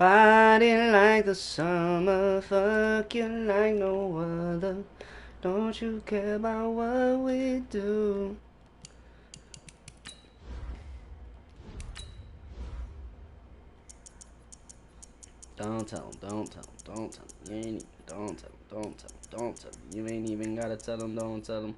Body like the summer, fuck you like no other. Don't you care about what we do? Don't tell him, don't tell him, don't tell him. You ain't even, don't tell him, don't tell him, don't tell him. You ain't even gotta tell him, don't tell him.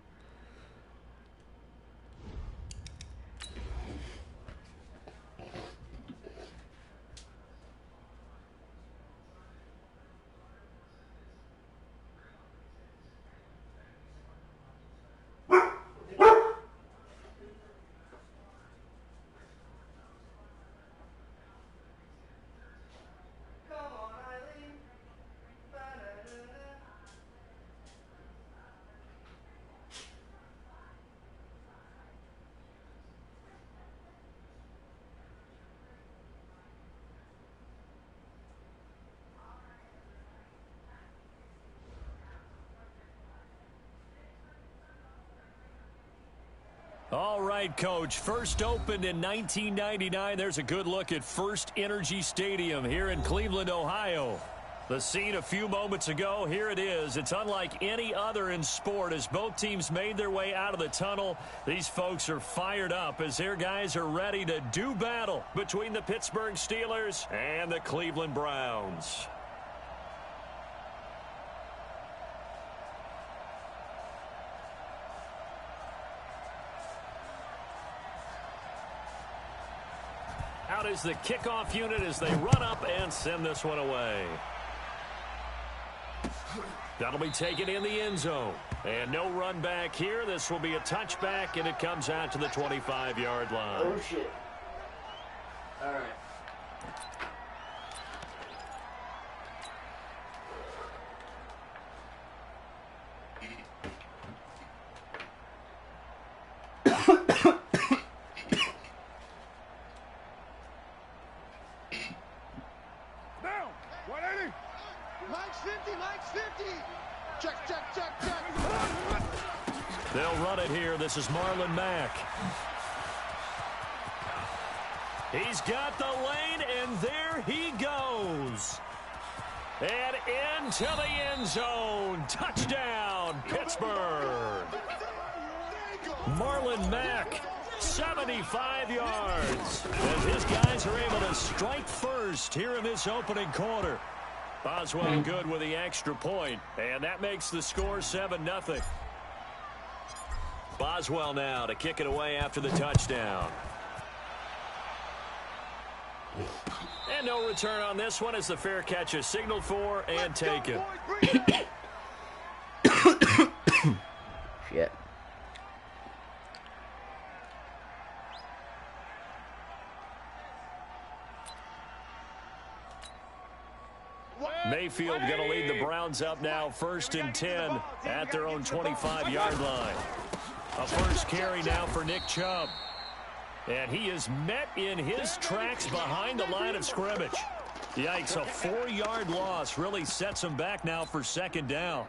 All right, Coach. First opened in 1999. There's a good look at First Energy Stadium here in Cleveland, Ohio. The scene a few moments ago, here it is. It's unlike any other in sport as both teams made their way out of the tunnel. These folks are fired up as their guys are ready to do battle between the Pittsburgh Steelers and the Cleveland Browns. Out is the kickoff unit as they run up and send this one away. That'll be taken in the end zone. And no run back here. This will be a touchback, and it comes out to the 25-yard line. Oh, shit. All right. They'll run it here. This is Marlon Mack. He's got the lane, and there he goes. And into the end zone. Touchdown, Pittsburgh. Marlon Mack, 75 yards. As his guys are able to strike first here in this opening quarter. Boswell good with the extra point, and that makes the score 7-0. Boswell now to kick it away after the touchdown. And no return on this one as the fair catch is signaled for and taken. Shit. Mayfield going to lead the Browns up now, 1st and 10 at their own 25-yard line. A first carry now for Nick Chubb. And he is met in his tracks behind the line of scrimmage. Yikes, a 4-yard loss really sets him back now for 2nd down.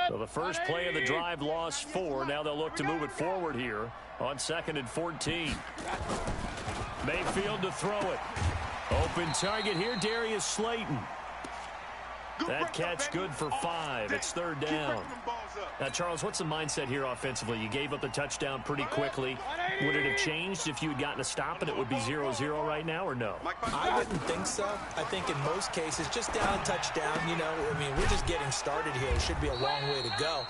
So the first play of the drive lost 4. Now they'll look to move it forward here on 2nd and 14. Mayfield to throw it. Open target here, Darius Slayton. That catch good for 5. It's 3rd down. Now, Charles, what's the mindset here offensively? You gave up the touchdown pretty quickly. Would it have changed if you had gotten a stop and it would be 0-0 right now, or no? I wouldn't think so. I think in most cases, just down a touchdown, you know, I mean, we're just getting started here. It should be a long way to go.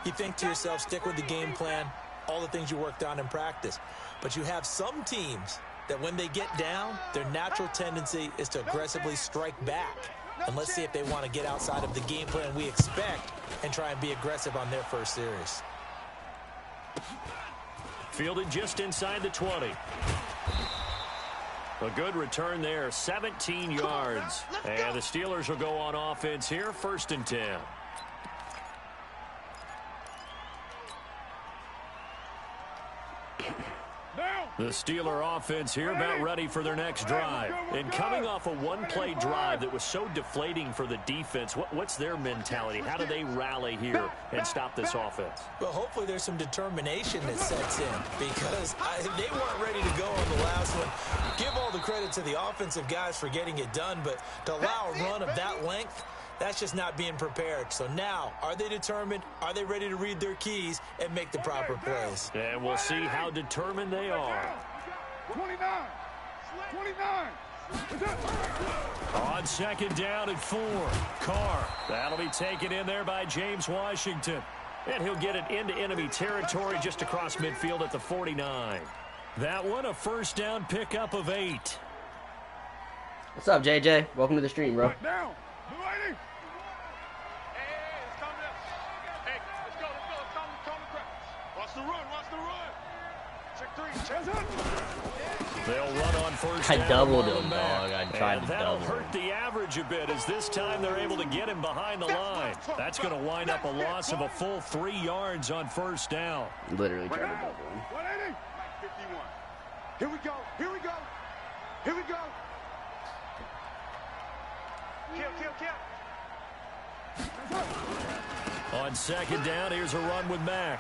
You think to yourself, stick with the game plan, all the things you worked on in practice. But you have some teams that when they get down, their natural tendency is to aggressively strike back. And let's see if they want to get outside of the game plan we expect and try and be aggressive on their first series. Fielded just inside the 20. A good return there, 17 yards. And the Steelers will go on offense here, 1st and 10. Now, The Steeler offense here about ready for their next drive. And coming off a one-play drive that was so deflating for the defense, what's their mentality? How do they rally here and stop this offense? Well, hopefully there's some determination that sets in because they weren't ready to go on the last one. Give all the credit to the offensive guys for getting it done, but to allow a run of that length, that's just not being prepared. So now, are they determined? Are they ready to read their keys and make the proper plays? And we'll see how determined they are. 29. On second down at 4. Carr. That'll be taken in there by James Washington. And he'll get it into enemy territory just across midfield at the 49. That one, a first down pickup of 8. What's up, JJ? Welcome to the stream, bro. Down. Blue lady. They'll run on first I down. doubled him, dog. I tried to that'll double hurt him. the average a bit as this time they're able to get him behind the line. That's going to wind up a loss of a full 3 yards on first down. Literally tried to double him. 180. 51. Here we go. Here we go. Here we go. Kill. On second down, here's a run with Mack.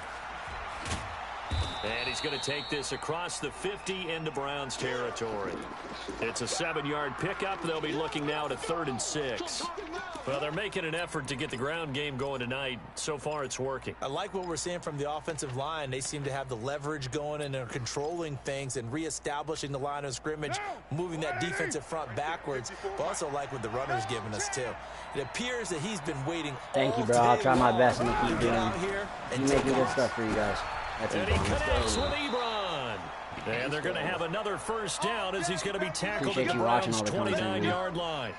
And he's going to take this across the 50 into Browns territory. It's a 7-yard pickup. They'll be looking now to 3rd and 6. Well, they're making an effort to get the ground game going tonight. So far, it's working. I like what we're seeing from the offensive line. They seem to have the leverage going and they're controlling things and reestablishing the line of scrimmage, moving that defensive front backwards. But also like what the runner's giving us, too. It appears that he's been waiting Thank you, bro. I'll try my best and keep doing it. Making good stuff for you guys. That's and he connects with Ebron. And they're going to have another first down as he's going to be tackled at the Browns' 29-yard line.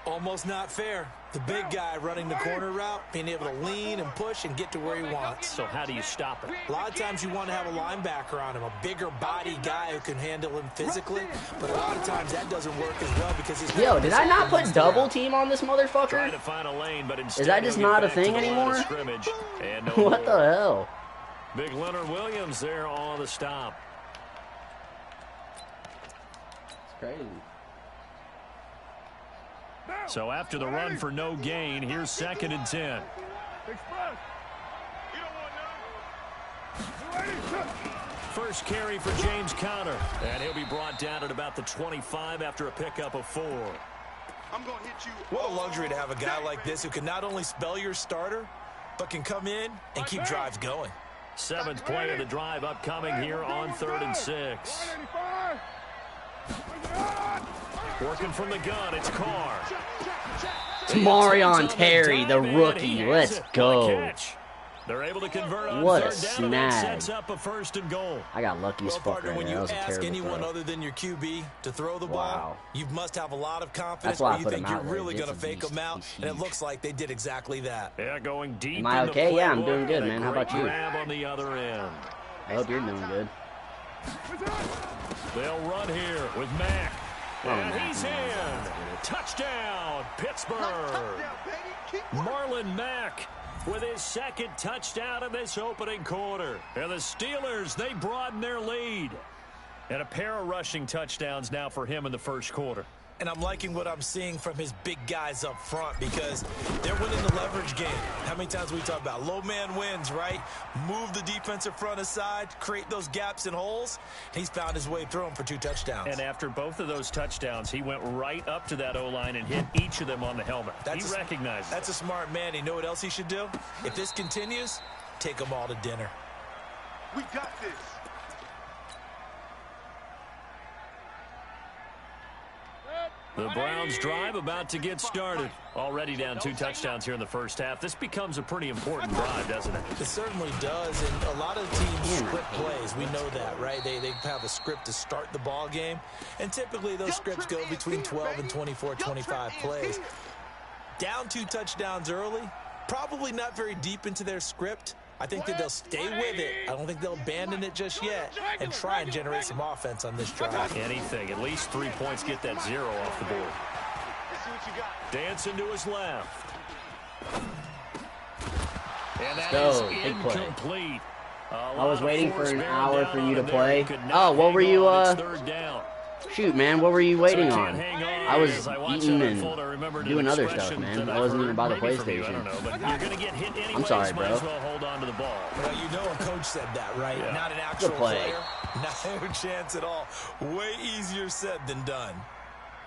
Almost not fair. The big guy running the corner route, being able to lean and push and get to where he wants. So how do you stop it? A lot of times you want to have a linebacker on him, a bigger body guy who can handle him physically. But a lot of times that doesn't work as well because he's... Yo, did I not put double team on this motherfucker? Trying to find a lane, but instead is that just not a thing anymore? And no what the hell? Big Leonard Williams there on the stop. It's crazy. So after the run for no gain, here's 2nd and 10. First carry for James Conner. And he'll be brought down at about the 25 after a pickup of 4. I'm going to hit you. What a luxury to have a guy like this who can not only spell your starter, but can come in and keep drives going. 7th play of the drive upcoming here on 3rd and 6. Working from the gun, it's Carr. It's Marion Terry, the rookie. Let's go. They're able to convert on what a 3rd down, and snag. sets up a 1st and goal. I got lucky as fuck right when there. you That was a ask terrible anyone throw. other than your QB to throw the ball, Wow. you must have a lot of confidence That's why where I you put think him you're out there. really going to He's a fake beast. them out, He's and it huge. looks like they did exactly that. Yeah, going deep. Am I in the okay? Yeah, I'm playbook, doing good, and a man. How about great you? grab on the other end. I hope you're doing good. They'll run here with Mack. And Mack, he's man. in. Touchdown, Pittsburgh. Marlon Mack with his 2nd touchdown in this opening quarter. And the Steelers, they broaden their lead. And a pair of rushing touchdowns now for him in the 1st quarter. And I'm liking what I'm seeing from his big guys up front because they're winning the leverage game. How many times we talk about low man wins, right? Move the defensive front aside, create those gaps and holes. He's found his way through them for 2 touchdowns. And after both of those touchdowns, he went right up to that O-line and hit each of them on the helmet. He recognized That's a smart man. You know what else he should do? If this continues, take them all to dinner. We got this. The Browns drive about to get started. Already down 2 touchdowns here in the 1st half. This becomes a pretty important drive, doesn't it? It certainly does, and a lot of teams script plays. We know that, right? They have a script to start the ball game, and typically those scripts go between 12 and 24, 25 plays. Down 2 touchdowns early, probably not very deep into their script. I think that they'll stay with it. I don't think they'll abandon it just yet and try and generate some offense on this drive. Anything. At least 3 points, get that 0 off the board. Dancing to his left. And that is incomplete. I was waiting for an hour for you to play. Oh, what were you, shoot, man, what were you waiting on? I was eating and doing other stuff, man. I wasn't even about the PlayStation. I'm sorry, bro. Well, you know a coach said that, right? Yeah. Not an actual player. No chance at all. Way easier said than done.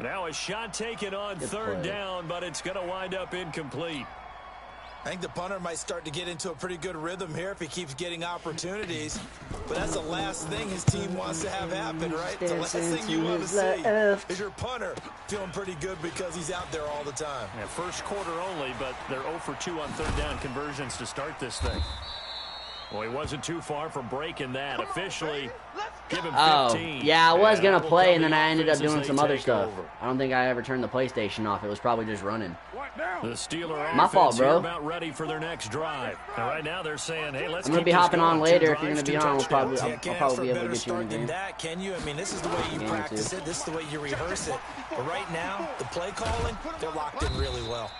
Now a shot taken on third down, but it's going to wind up incomplete. I think the punter might start to get into a pretty good rhythm here if he keeps getting opportunities. But that's the last thing his team wants to have happen, right? The last thing you want to see is your punter feeling pretty good because he's out there all the time. Yeah, first quarter only, but they're 0 for 2 on third down conversions to start this thing. Well, he wasn't too far from breaking that. Officially, give him 15. Oh, yeah, I was going to play, and then I ended up doing some other stuff. I don't think I ever turned the PlayStation off. It was probably just running. The Steeler my fault, bro. About ready for their next drive. And right now they're saying, hey, let's I'm going to be hopping on later. If you're going to be on, I'll probably be able to get you in the game. That, can you? I mean, this is the way you practice it. This is the way you rehearse it. But right now, the play calling, they're locked in really well.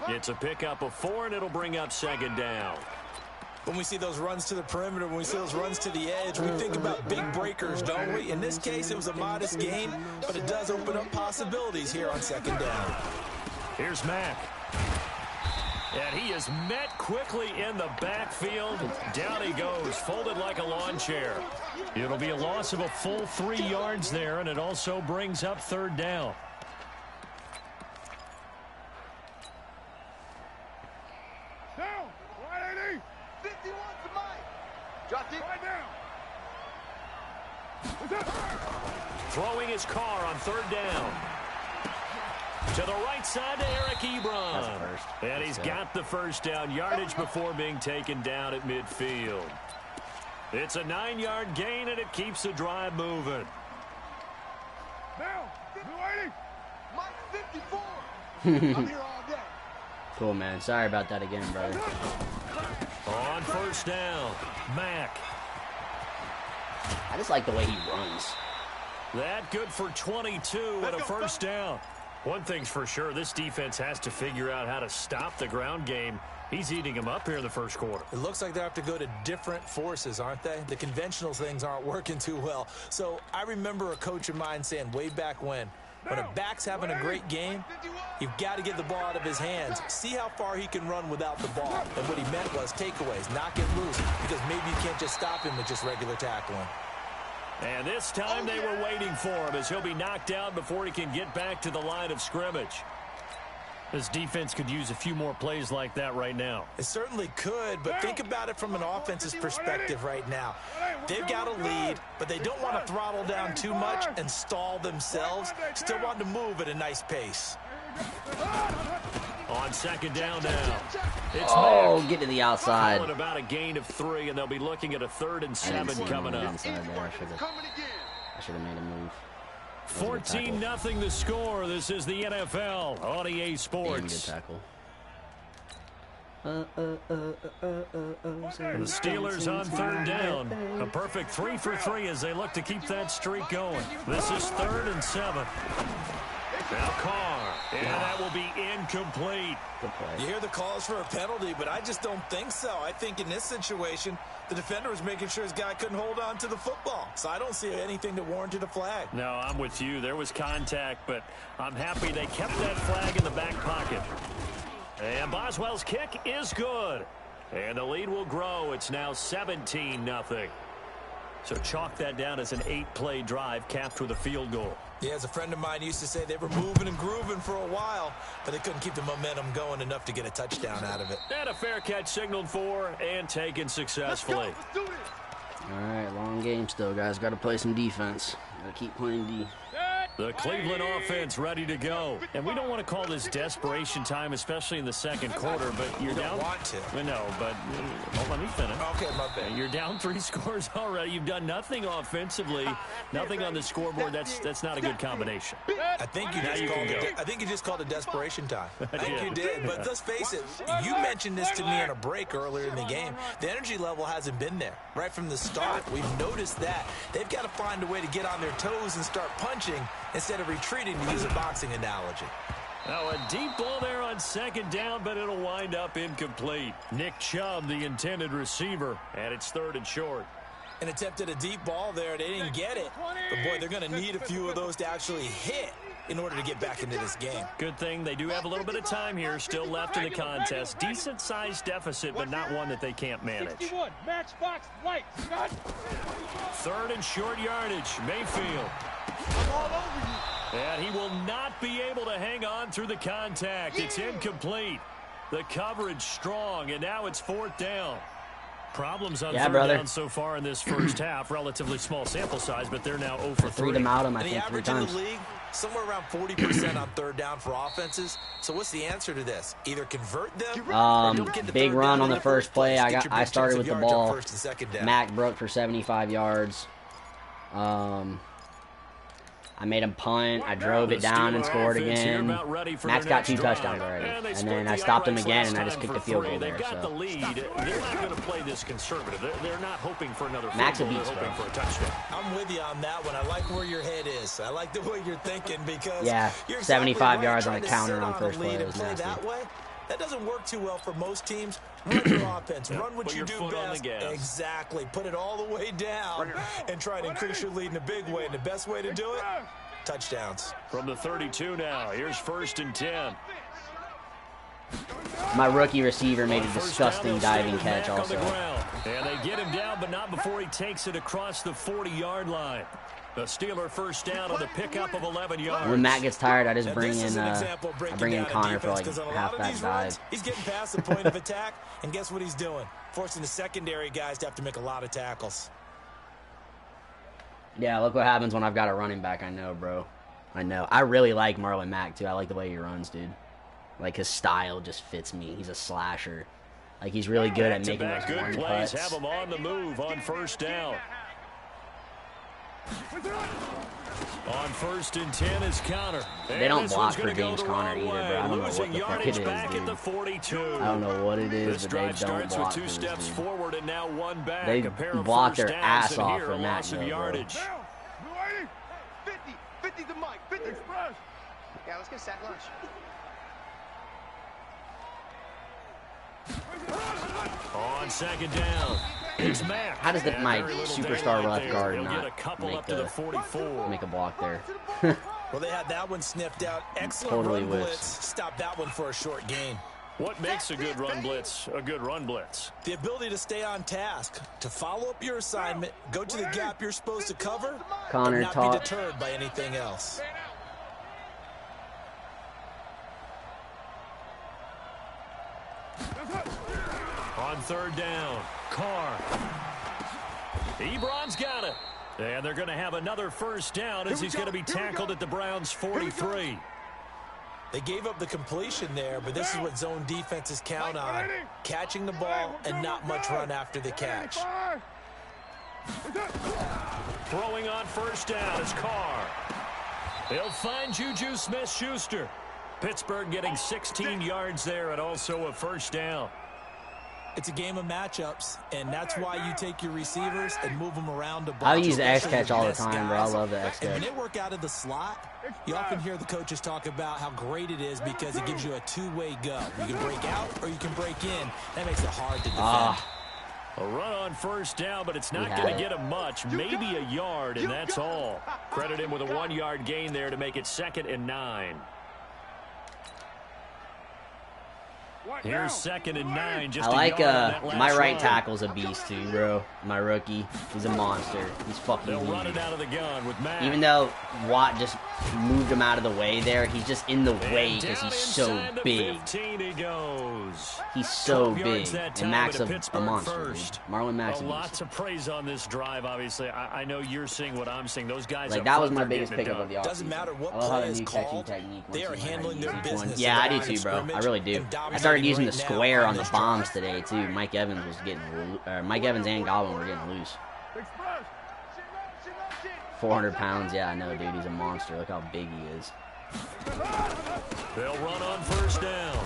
It's a pickup of 4, and it'll bring up second down. When we see those runs to the perimeter, when we see those runs to the edge, we think about big breakers, don't we? In this case, it was a modest gain, but it does open up possibilities here on second down. Here's Mack. And he is met quickly in the backfield. Down he goes, folded like a lawn chair. It'll be a loss of a full 3 yards there, and it also brings up third down. Throwing his car on third down. To the right side to Eric Ebron. And he's got the first down. Yardage before being taken down at midfield. It's a 9-yard gain, and it keeps the drive moving. I'm here all day. Cool, man. Sorry about that again, brother. On first down, Mack. I just like the way he runs. That good for 22 and a first down. One thing's for sure, this defense has to figure out how to stop the ground game. He's eating them up here in the first quarter. It looks like they have to go to different forces, aren't they? The conventional things aren't working too well. So I remember a coach of mine saying way back when a back's having a great game, you've got to get the ball out of his hands. See how far he can run without the ball. And what he meant was takeaways, knock it loose, because maybe you can't just stop him with just regular tackling. And this time they were waiting for him as he'll be knocked out before he can get back to the line of scrimmage. This defense could use a few more plays like that right now. It certainly could, but think about it from an offense's perspective right now. They've got a lead, but they don't want to throttle down too much and stall themselves. Still want to move at a nice pace. On second down now. It's Mack. Get to the outside. About a gain of 3, and they'll be looking at a 3rd and 7 coming up. I should have made a move. 14-0 the score. This is the NFL on EA Sports. Good tackle. The Steelers on third down. A perfect 3 for 3 as they look to keep that streak going. This is 3rd and 7. Now Carr, and that will be incomplete. You hear the calls for a penalty, but I just don't think so. I think in this situation, the defender was making sure his guy couldn't hold on to the football. So I don't see anything that warranted a flag. No, I'm with you. There was contact, but I'm happy they kept that flag in the back pocket. And Boswell's kick is good. And the lead will grow. It's now 17-0. So chalk that down as an 8-play drive capped with a field goal. Yeah, as a friend of mine used to say, they were moving and grooving for a while, but they couldn't keep the momentum going enough to get a touchdown out of it. And a fair catch signaled for and taken successfully. All right, long game still, guys. Got to play some defense. Got to keep playing D. The Cleveland offense ready to go. And we don't want to call this desperation time, especially in the second quarter, but you're down. Want to. No, but let me finish. Okay, my bad. You're down 3 scores already. You've done nothing offensively, nothing on the scoreboard. That's not a good combination. I think you just called it desperation time. I think you did. But let's face it, you mentioned this to me on a break earlier in the game. The energy level hasn't been there right from the start. We've noticed that. They've got to find a way to get on their toes and start punching instead of retreating, to use a boxing analogy. Now a deep ball there on second down, but it'll wind up incomplete. Nick Chubb, the intended receiver, and it's 3rd and short. An attempt at a deep ball there. They didn't get it. But, boy, they're going to need a few of those to actually hit in order to get back into this game. Good thing they do have a little bit of time here still left in the contest. Decent-sized deficit, but not one that they can't manage. 3rd and short yardage. Mayfield. And he will not be able to hang on through the contact. It's incomplete. The coverage strong, and now it's 4th down. Problems on 3rd down so far in this first half. Relatively small sample size, but they're now 0 for 3. Them out, I think, the average 3 times. in the league, somewhere around 40% on 3rd down for offenses. So what's the answer to this? Either convert them. Big run on the first play. I started with the ball. Mac broke for 75 yards. I made him punt. I drove it down and scored again. Mac's got 2 touchdowns already. And then I stopped him again, and I just kicked the field goal there. Got the lead. They're not going to play this conservative. They're not hoping for another Mac's a field goal. beast, They're hoping for a touchdown. I'm with you on that one. I like where your head is. I like the way you're thinking because you're 75 yards on a counter on first play was nasty. That doesn't work too well for most teams. Run your offense. Run what you do best. Exactly. Put it all the way down and try to increase your lead in a big way. And the best way to do it, touchdowns. From the 32 now, here's 1st and 10. My rookie receiver made a disgusting diving catch also. And they get him down, but not before he takes it across the 40-yard line. The Steeler 1st down on the pickup of 11 yards. When Matt gets tired, I just bring in Connor for like half-back dive. He's getting past the point of attack, and guess what he's doing? Forcing the secondary guys to have to make a lot of tackles. Yeah, look what happens when I've got a running back. I know, bro. I know. I really like Marlon Mack, too. I like the way he runs, dude. Like, his style just fits me. He's a slasher. Like, he's really good at making those one cuts. Have him on the move on 1st down. On 1st and 10 is Connor. They don't block for James Conner either, bro. I don't know what the fuck it is, dude. I don't know what it is, but they don't block for this dude. They block their ass off for Matt, though, bro. 50 the mic, 50 express. Yeah, let's get sack lunch. On 2nd down, it's Mack. How does my superstar left guard not make a block there? Well, they had that one sniffed out. Excellent Totally run whiffs. blitz. Stop that one for a short gain. What makes a good run blitz a good run blitz? The ability to stay on task, to follow up your assignment, go to the gap you're supposed to cover, Connor and not be deterred by anything else. On 3rd down, Carr. Ebron's got it. And they're going to have another 1st down as he's going to be tackled at the Browns' 43. They gave up the completion there, but this is what zone defenses count on. Catching the ball and not much run after the catch. Throwing on 1st down is Carr. They'll find Juju Smith-Schuster. Pittsburgh getting 16 yards there and also a 1st down. It's a game of matchups, and that's why you take your receivers and move them around the ball. I use the X catch all the time, bro. I love the X catch. And when they work out of the slot, you often hear the coaches talk about how great it is because it gives you a two-way go. You can break out or you can break in. That makes it hard to defend. A run on 1st down, but it's not going to get him much. Maybe a yard, and that's all. Credit him with a 1-yard gain there to make it 2nd and 9. Here's 2nd and 9. Just I like my right run. tackle's a beast too, bro. My rookie, he's a monster. He's fucking They'll huge. run it out of the gun with Mack. Even though Watt just moved him out of the way there, he's just in the way because he's so big. 15 he goes. He's so 12 yards big. that time And Mack's to a Pittsburgh monster. first. Dude. Marlon Mack's a Lots beast. of praise on this drive, obviously. I know you're seeing what I'm seeing. Those guys Like, up that was front, my they're biggest getting it pickup of done. the offseason. Doesn't matter what I love how play the is new called, catching technique. they are handling their business. Yeah, I do in the line too, of bro. I scrimmage really do. and I started using the dominating right square now on the this bombs drive. today too. Mike Evans was getting, Mike Evans and Godwin were getting loose. 400 pounds, yeah, I know, dude. He's a monster. Look how big he is. They'll run on 1st down.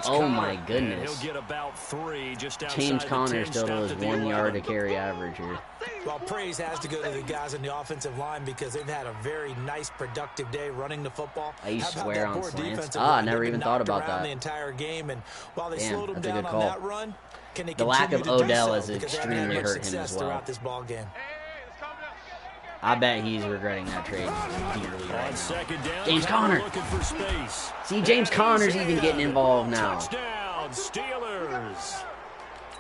Oh my goodness. And he'll get about 3 just outside James the Conner 10, still does stopped at the 1 yard 11. to carry average here. Well, praise has to go to the guys on the offensive line because they've had a very nice, productive day running the football. I How about swear that on poor slants. defensive I line? never They've even been thought knocked about around that. the entire game, and while they Damn, slowed them that's a down good on call. that run, can they The lack continue of to do Odell so? has Because they haven't extremely had much hurt him success as well. throughout this ball game. I bet he's regretting that trade dearly right On now. second down, James Conner. looking for space. See, James And Conner's he's even in. getting involved now. Touchdown, Steelers.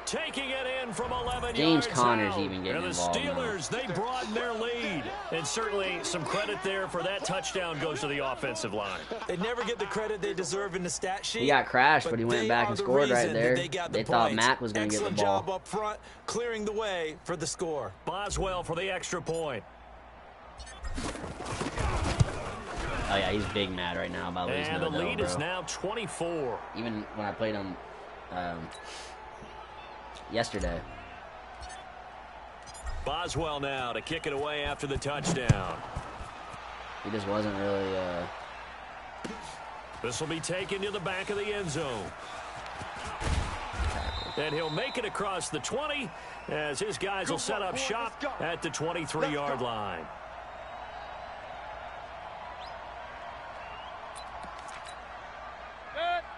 Taking it in from 11 James yards Conner's out. even getting and the involved now. Steelers, they broaden their lead. And certainly some credit there for that touchdown goes to the offensive line. They never get the credit they deserve in the stat sheet. He got crashed, but he went they back are and the scored right reason that there. They, got the They thought points. Mack was going to get the Excellent ball. job up front, clearing the way for the score. Boswell for the extra point. Oh yeah, he's big mad right now about losing And the Odell, lead bro. is now 24. Even when I played him yesterday. Boswell now to kick it away after the touchdown. He just wasn't really This will be taken to the back of the end zone. And he'll make it across the 20 as his guys will set up shop at the 23-yard line.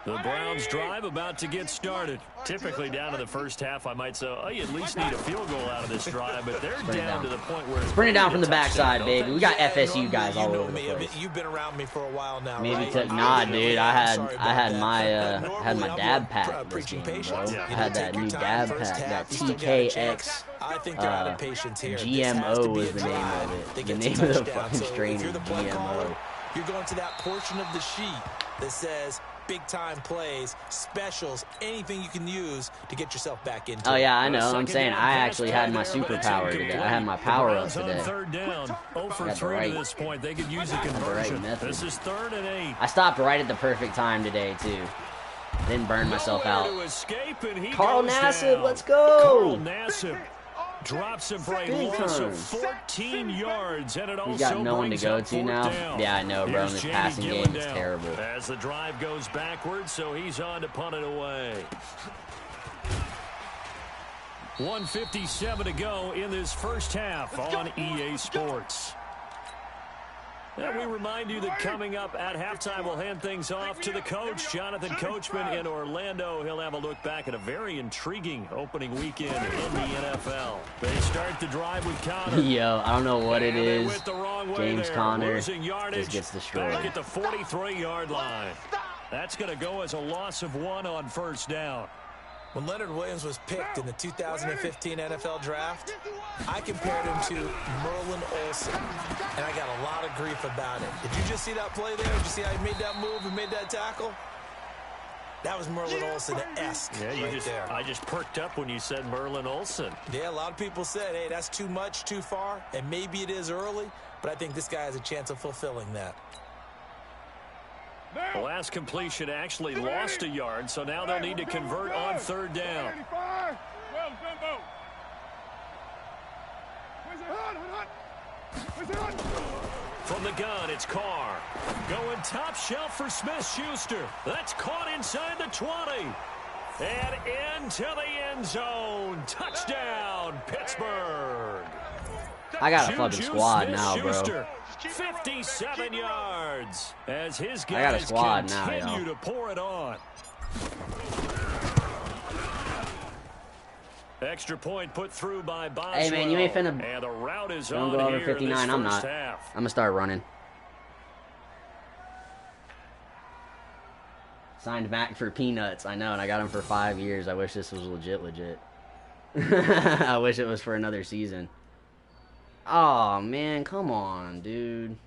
The Browns drive about to get started. Typically down to the first half, I might say, oh, you at least need a field goal out of this drive, but they're down to the point where it's bring it down from the a touchdown, backside, don't baby. they? We got Yeah, FSU normally guys you all know over the me. place. You've been around me for a while now, Maybe right? took nah, dude. I Sorry about had that. my But had my normally dab I'm pack this preaching game, bro. patience. I You know, had take that your new time, dab first pack, half, that you still got a chance. TKX. I think they're out of patience here. This has GMO to be was a the name drive of it. that The gets a name of the touchdown. fucking So strain if you're is the play caller, GMO. you're going to that portion of the sheet that says big-time plays, specials, anything you can use to get yourself back into Oh it. yeah, I know. I'm Second saying down I pass actually try had my there, but it's superpower today. I had my incomplete. power The up Browns on today. third down. 0 for the 3 right- to this point. They could use a the right conversion. method. This is 3rd and 8. I stopped right at the perfect time today too. Didn't burn myself Nowhere out. to escape, and he Carl goes Nassib, down. let's go! Carl Nassib drops him for a Big loss time. of 14 yards, and it You also got no one to brings go up to 4th now? down. Yeah, I know, bro. Here's This Jamie passing Gillen game is down. terrible. As the drive goes backwards, so he's on to punt it away. 1:57 to go in this first half on EA Sports. And we remind you that coming up at halftime, we'll hand things off to the coach, Jonathan Coachman in Orlando. He'll have a look back at a very intriguing opening weekend in the NFL. They start the drive with Conner. Yo, I don't know what it And they is. went the wrong way James there. Conner Losing yardage just gets destroyed. back at the 43-yard line. That's going to go as a loss of 1 on first down. When Leonard Williams was picked in the 2015 NFL Draft, I compared him to Merlin Olsen, and I got a lot of grief about it. Did you just see that play there? Did you see how he made that move and made that tackle? That was Merlin Olsen-esque right there. I just perked up when you said Merlin Olsen. Yeah, a lot of people said, hey, that's too much, too far, and maybe it is early, but I think this guy has a chance of fulfilling that. The last completion actually lost a yard, so now they'll need to convert on third down. From the gun, it's Carr. Going top shelf for Smith-Schuster. That's caught inside the 20. And into the end zone. Touchdown, Pittsburgh. I got a Juju fucking squad now, bro. Smith-Schuster, 57 yards as his I got a guys squad now, continue yo. to pour it on. Extra point put through by Boswell. Hey, man, you ain't finna and the route is don't on go over here in 59. this I'm first not. half. I'm gonna start running. Signed Mac for peanuts. I know, and I got him for 5 years. I wish this was legit. I wish it was for another season. Oh man, come on, dude.